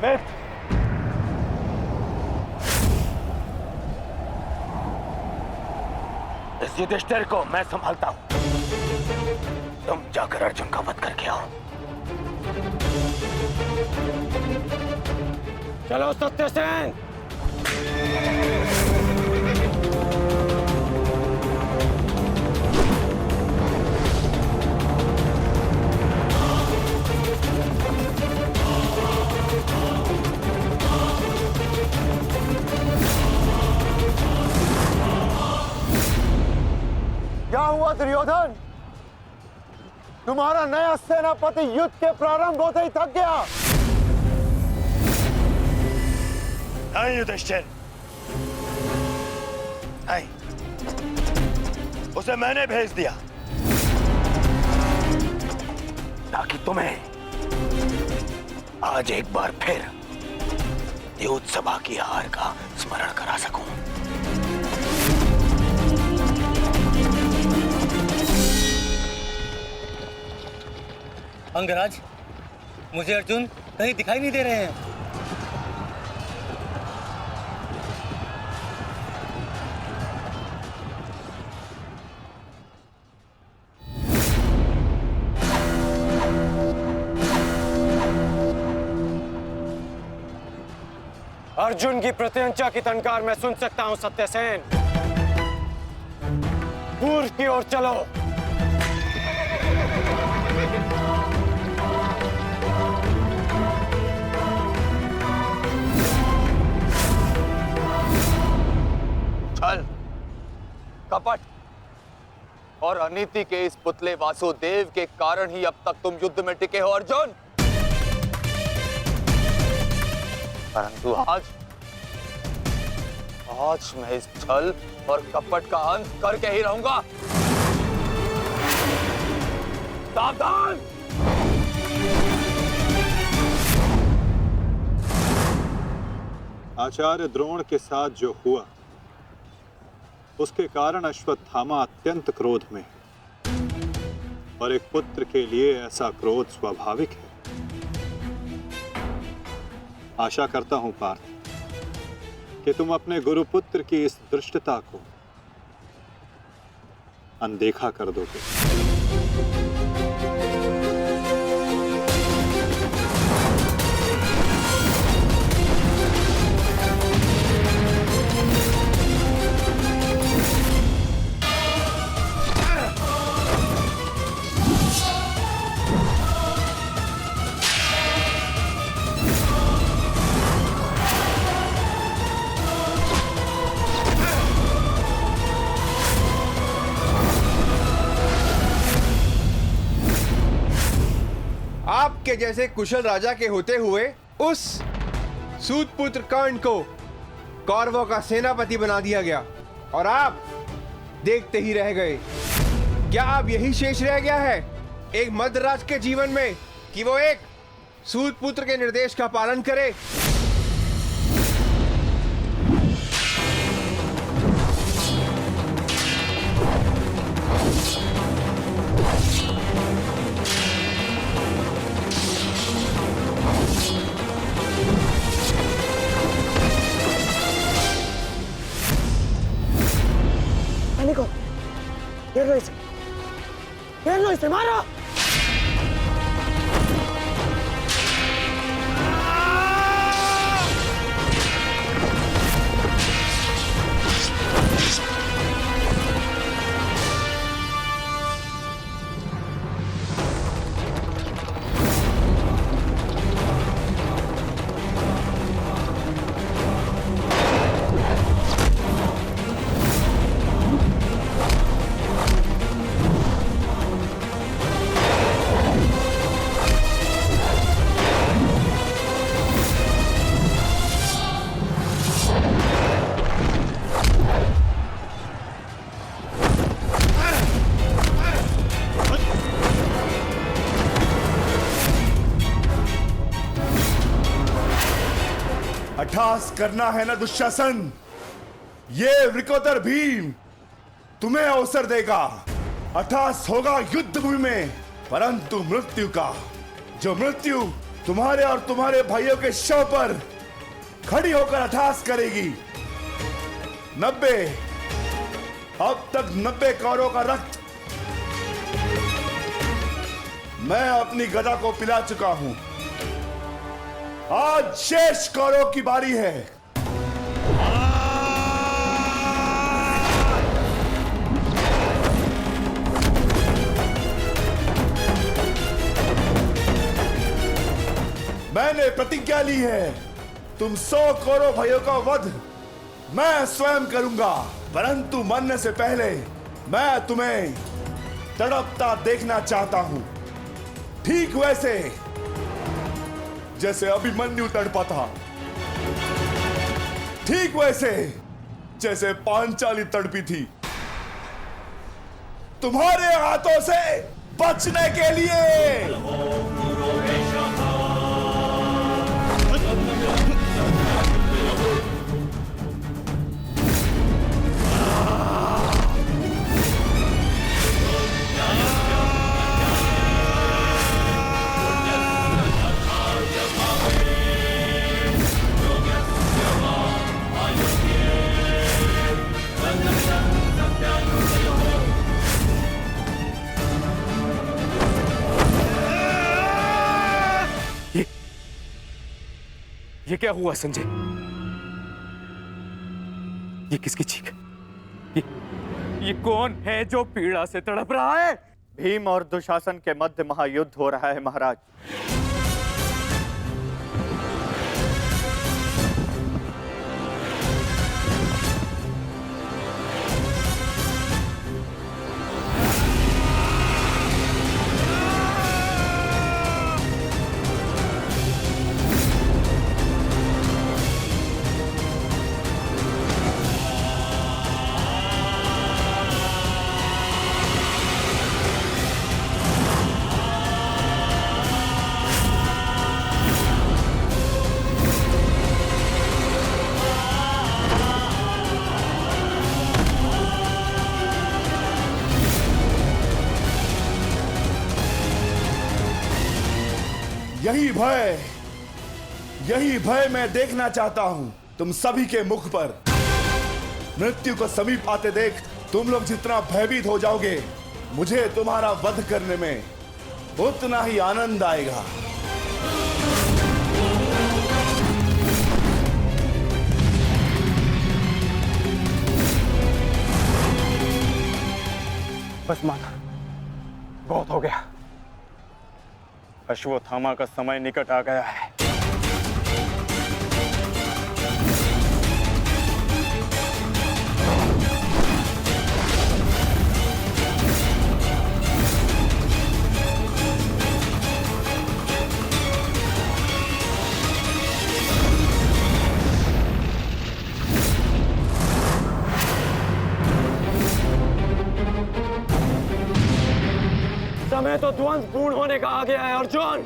रोहित, इस युधिष्ठिर को मैं संभालता हूं। तुम जाकर अर्जुन का वध करके आओ। चलो सत्यसेन। क्या हुआ दुर्योधन? तुम्हारा नया सेनापति युद्ध के प्रारंभ होते ही थक गया। नहीं युधिष्ठिर, नहीं, उसे मैंने भेज दिया ताकि तुम्हें आज एक बार फिर युद्ध सभा की हार का स्मरण करा सकूं। अंगराज, मुझे अर्जुन कहीं दिखाई नहीं दे रहे हैं। अर्जुन की प्रत्यंचा की टंकार मैं सुन सकता हूं सत्यसेन। पूर्व की ओर चलो। छल, कपट और अनीति के इस पुतले वासुदेव के कारण ही अब तक तुम युद्ध में टिके हो अर्जुन। परंतु आज मैं इस छल और कपट का अंत करके ही रहूंगा। सावधान! आचार्य द्रोण के साथ जो हुआ उसके कारण अश्वत्थामा अत्यंत क्रोध में है और एक पुत्र के लिए ऐसा क्रोध स्वाभाविक है। आशा करता हूं पार्थ कि तुम अपने गुरुपुत्र की इस दुष्टता को अनदेखा कर दोगे। आपके जैसे कुशल राजा के होते हुए उस सूतपुत्र कर्ण को कौरवों का सेनापति बना दिया गया और आप देखते ही रह गए। क्या अब यही शेष रह गया है एक मध्यराज के जीवन में कि वो एक सूतपुत्र के निर्देश का पालन करे? घेर लो इसे, मारो। अट्ठास करना है ना दुशासन, ये वृकोदर भीम तुम्हें अवसर देगा। अट्ठास होगा युद्ध भूमि में, परंतु मृत्यु का, जो मृत्यु तुम्हारे और तुम्हारे भाइयों के शव पर खड़ी होकर अठास करेगी। 90 अब तक 90 कौरों का रक्त मैं अपनी गदा को पिला चुका हूं। आज शेष कौरों की बारी है। मैंने प्रतिज्ञा ली है, तुम 100 कौरव भाइयों का वध मैं स्वयं करूंगा, परंतु मरने से पहले मैं तुम्हें तड़पता देखना चाहता हूं, ठीक वैसे जैसे अभिमन्यु तड़पा था, ठीक वैसे जैसे पांचाली तड़पी थी। तुम्हारे हाथों से बचने के लिए ये क्या हुआ संजय? ये किसकी चीख? ये कौन है जो पीड़ा से तड़प रहा है? भीम और दुशासन के मध्य महायुद्ध हो रहा है महाराज। यही भय मैं देखना चाहता हूं तुम सभी के मुख पर। मृत्यु को समीप आते देख तुम लोग जितना भयभीत हो जाओगे, मुझे तुम्हारा वध करने में उतना ही आनंद आएगा। बस माता, बहुत हो गया। अश्वत्थामा का समय निकट आ गया है। समय तो ध्वंस पूर्ण होने का आ गया है अर्जुन।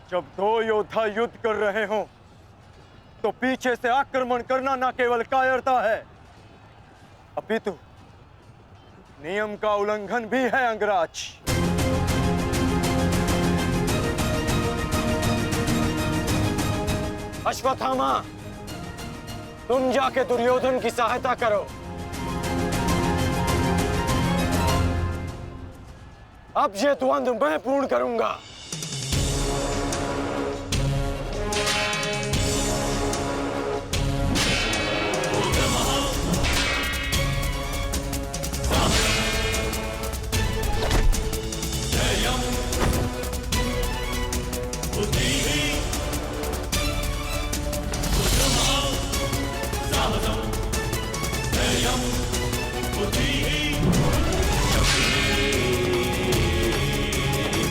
जब दो योद्धा युद्ध कर रहे हों, तो पीछे से आक्रमण करना न केवल कायरता है, अपितु नियम का उल्लंघन भी है अंगराज। अश्वत्थामा, तुम जाके दुर्योधन की सहायता करो। अब ये द्वंद्व मैं पूर्ण करूंगा।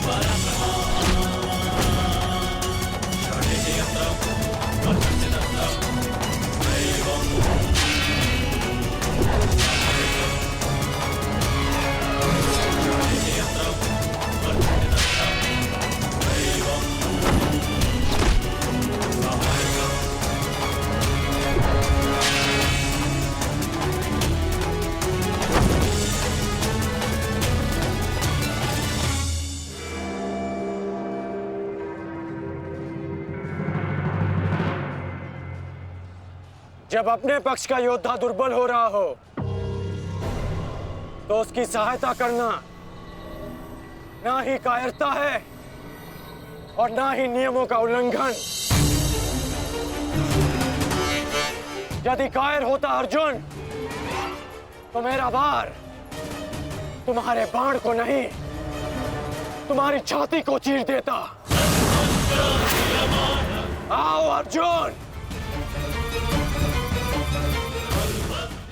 Para जब अपने पक्ष का योद्धा दुर्बल हो रहा हो तो उसकी सहायता करना ना ही कायरता है और ना ही नियमों का उल्लंघन। यदि कायर होता अर्जुन तो मेरा वार तुम्हारे बाण को नहीं, तुम्हारी छाती को चीर देता। आओ अर्जुन,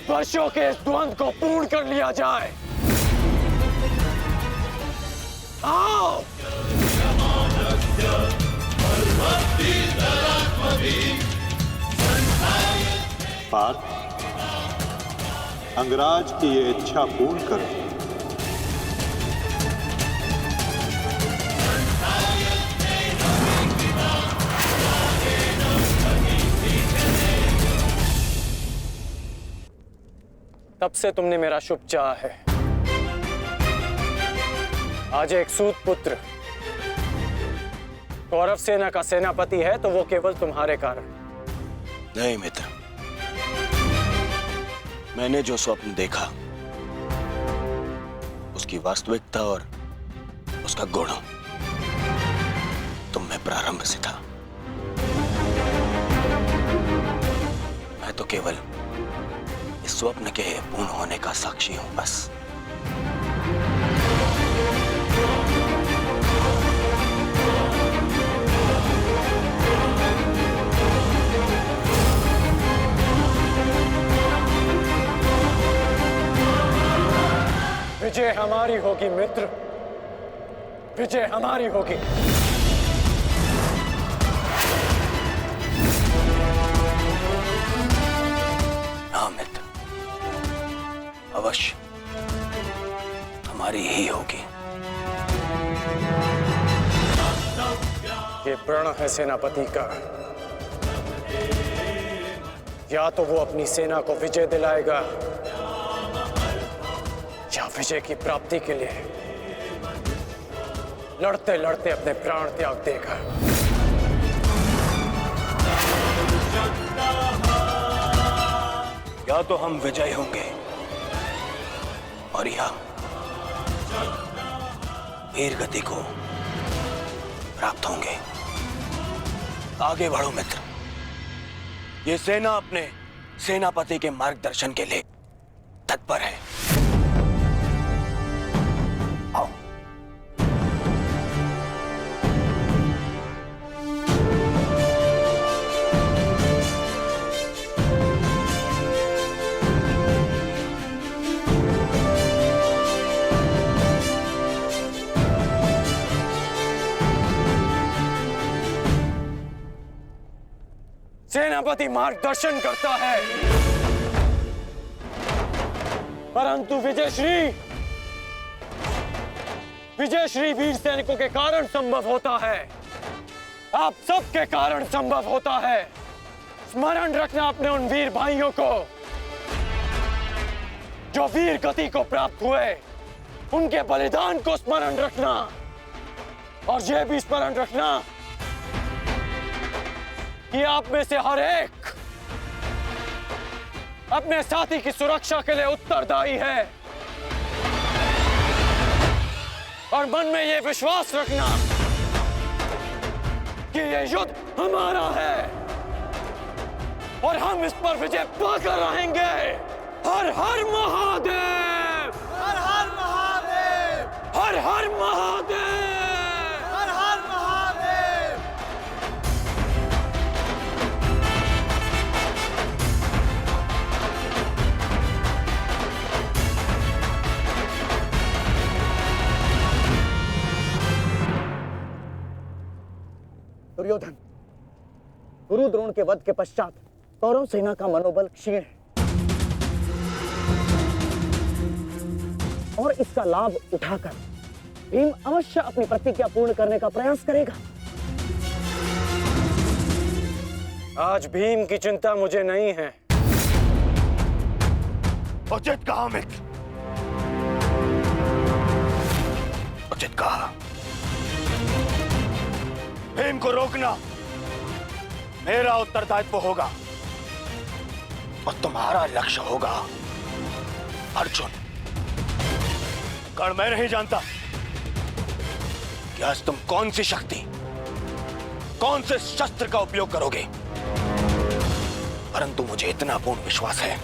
वर्षों के इस द्वंद्व को पूर्ण कर लिया जाए। आओ। पार्थ, अंगराज की ये इच्छा पूर्ण करो। तब से तुमने मेरा शुभ चाहा है। आज एक सूत पुत्र कौरव सेना का सेनापति है तो वो केवल तुम्हारे कारण। नहीं मित्र, मैंने जो स्वप्न देखा उसकी वास्तविकता और उसका गुण तुम में प्रारंभ से था। मैं तो केवल इस स्वप्न के पूर्ण होने का साक्षी हूं बस। विजय हमारी होगी मित्र, विजय हमारी होगी। हाँ मित्र, अवश्य हमारी ही होगी। ये प्रण है सेनापति का। या तो वो अपनी सेना को विजय दिलाएगा या विजय की प्राप्ति के लिए लड़ते लड़ते अपने प्राण त्याग देगा। या तो हम विजयी होंगे और या वीर गति को प्राप्त होंगे। आगे बढ़ो मित्र, ये सेना अपने सेनापति के मार्गदर्शन के लिए तत्पर है। आओ। सेनापति मार्गदर्शन करता है परंतु विजयश्री वीर सैनिकों के कारण संभव होता है। आप सबके कारण संभव होता है। स्मरण रखना अपने उन वीर भाइयों को जो वीर गति को प्राप्त हुए, उनके बलिदान को स्मरण रखना और यह भी स्मरण रखना कि आप में से हर एक अपने साथी की सुरक्षा के लिए उत्तरदायी है और मन में यह विश्वास रखना कि यह युद्ध हमारा है और हम इस पर विजय पाकर रहेंगे। हर हर महादेव, हर हर महादेव, हर हर महादेव, हर हर महादेव। दुर्योधन, गुरु द्रोण के वध के पश्चात कौरव सेना का मनोबल क्षीण है और इसका लाभ उठाकर भीम अवश्य अपनी प्रतिज्ञा पूर्ण करने का प्रयास करेगा। आज भीम की चिंता मुझे नहीं है। उचित कहा मित्र, उचित कहा। भीम को रोकना मेरा उत्तरदायित्व होगा। और तुम्हारा लक्ष्य होगा अर्जुन। कर्ण मैं नहीं जानता कि आज तुम कौन सी शक्ति, कौन से शस्त्र का उपयोग करोगे, परंतु मुझे इतना पूर्ण विश्वास है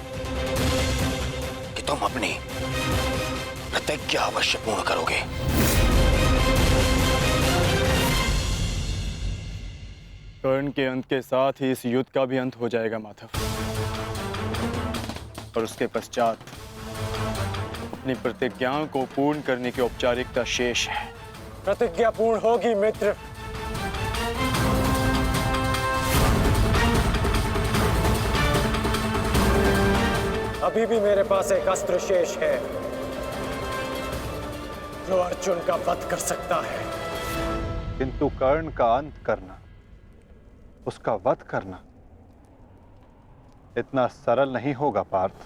कि तुम अपनी प्रतिज्ञा अवश्य पूर्ण करोगे। कर्ण के अंत के साथ ही इस युद्ध का भी अंत हो जाएगा माधव, और उसके पश्चात अपनी प्रतिज्ञाओं को पूर्ण करने की औपचारिकता शेष है। प्रतिज्ञा पूर्ण होगी मित्र। अभी भी मेरे पास एक अस्त्र शेष है जो अर्जुन का वध कर सकता है। किंतु कर्ण का अंत करना, उसका वध करना इतना सरल नहीं होगा पार्थ।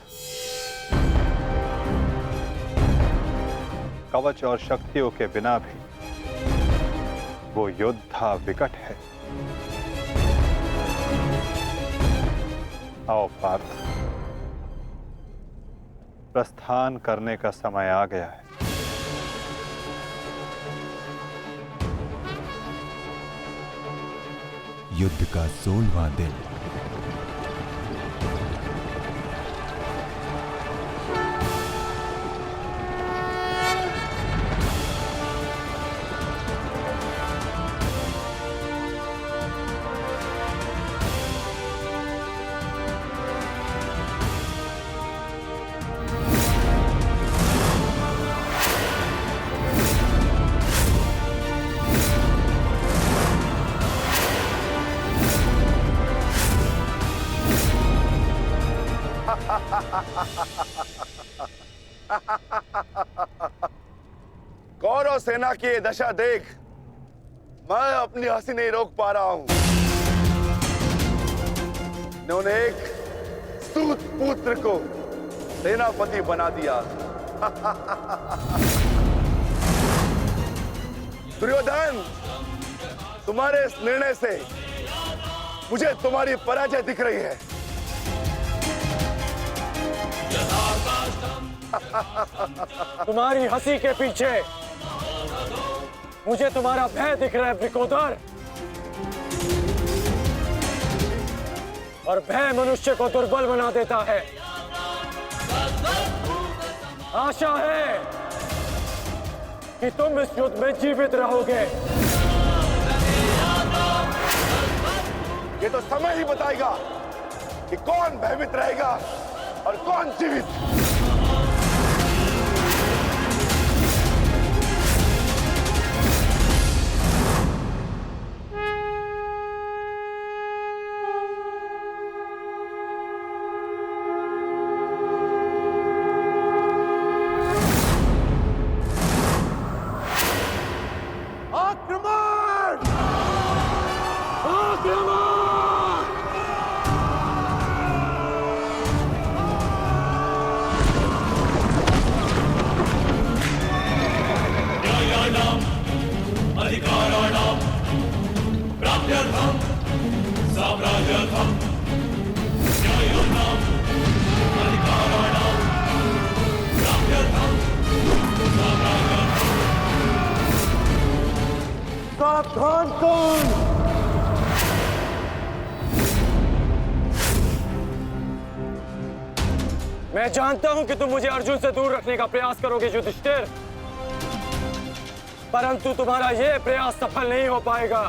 कवच और शक्तियों के बिना भी वो योद्धा विकट है। आओ पार्थ, प्रस्थान करने का समय आ गया है। युद्ध का 16वां दिन। कौरव सेना की ये दशा देख मैं अपनी हंसी नहीं रोक पा रहा हूं। इन्होंने एक सूत पुत्र को सेनापति बना दिया। दुर्योधन, तुम्हारे इस निर्णय से मुझे तुम्हारी पराजय दिख रही है। तुम्हारी हंसी के पीछे मुझे तुम्हारा भय दिख रहा है वृकोदर, और भय मनुष्य को दुर्बल बना देता है। आशा है कि तुम इस युद्ध में जीवित रहोगे। ये तो समय ही बताएगा कि कौन भयभीत रहेगा और कौन जीवित। सावधान कौन? मैं जानता हूं कि तुम मुझे अर्जुन से दूर रखने का प्रयास करोगे युधिष्ठिर, परंतु तुम्हारा यह प्रयास सफल नहीं हो पाएगा।